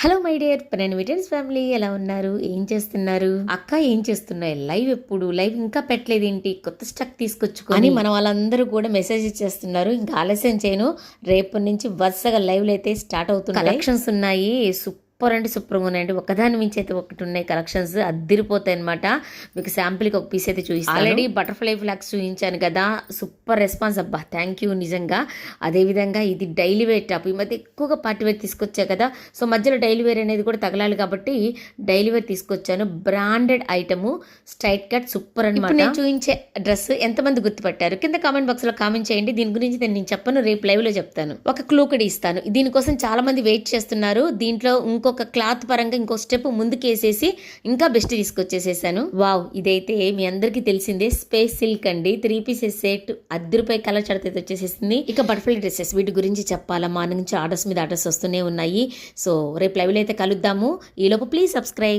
Hello my dear నేను విటెన్స్ family ఎలా ఉన్నారు? ఏం చేస్తున్నారు? అక్క ఏం చేస్తున్నాయి? లైవ్ ఎప్పుడు? లైవ్ ఇంకా పెట్టలేదు ఏంటి? కొత్త స్టక్ తీసుకొచ్చుకొని మన వాళ్ళందరూ కూడా మెసేజ్ ఇచ్చేస్తున్నారు. ఇంకా ఆలస్యం చేయను, రేపటి నుంచి వరుసగా లైవ్లు అయితే స్టార్ట్ అవుతున్నాయి. కలెక్షన్స్ ఉన్నాయి, సూపర్ అంటే సూపర్గా ఉన్నాయండి. ఒకదాని మించి అయితే ఒకటి ఉన్నాయి. కలెక్షన్స్ అద్దిరిపోతాయి అనమాట. మీకు శాంపిల్కి ఒక పీస్ అయితే చూపిస్తాను. ఆల్రెడీ బటర్ఫ్లై ఫ్లాగ్స్ చూపించాను కదా, సూపర్ రెస్పాన్స్ అబ్బా, థ్యాంక్ యూ నిజంగా. అదేవిధంగా ఇది డైలీ వేర్ టాప్. ఈ మధ్య ఎక్కువగా పార్టీ వేర్ తీసుకొచ్చా కదా, సో మధ్యలో డైలీ వేర్ అనేది కూడా తగలాలి కాబట్టి డైలీ వేర్ తీసుకొచ్చాను. Branded item, straight cut, super అనమాట. నేను చూపించే డ్రెస్ ఎంతమంది గుర్తుపట్టారు? కింద కామెంట్ బాక్స్లో కామెంట్ చేయండి. దీని గురించి నేను చెప్పను, రేపు లైవ్లో చెప్తాను. ఒక క్లూ కూడా ఇస్తాను. దీనికోసం చాలా మంది వెయిట్ చేస్తున్నారు. దీంట్లో ఇంకొక క్లాత్ పరంగా ఇంకో స్టెప్ ముందుకు వేసేసి ఇంకా బెస్ట్ తీసుకొచ్చేసేసాను. వావ్, ఇదైతే మీ అందరికీ తెలిసిందే, స్పేస్ సిల్క్ అండి. 3 పీసెస్ సెట్, రూపాయి కలర్ చార్ట్ అయితే వచ్చేసేసింది. ఇక బటర్ఫ్లై డ్రెస్సెస్, వీటి గురించి చెప్పాలా? మార్నింగ్ నుంచి ఆర్డర్స్ మీద ఆర్డర్స్ వస్తూనే ఉన్నాయి. సో రేపు లైవ్లో అయితే కలుద్దాము. ఈలోపు ప్లీజ్ సబ్స్క్రైబ్.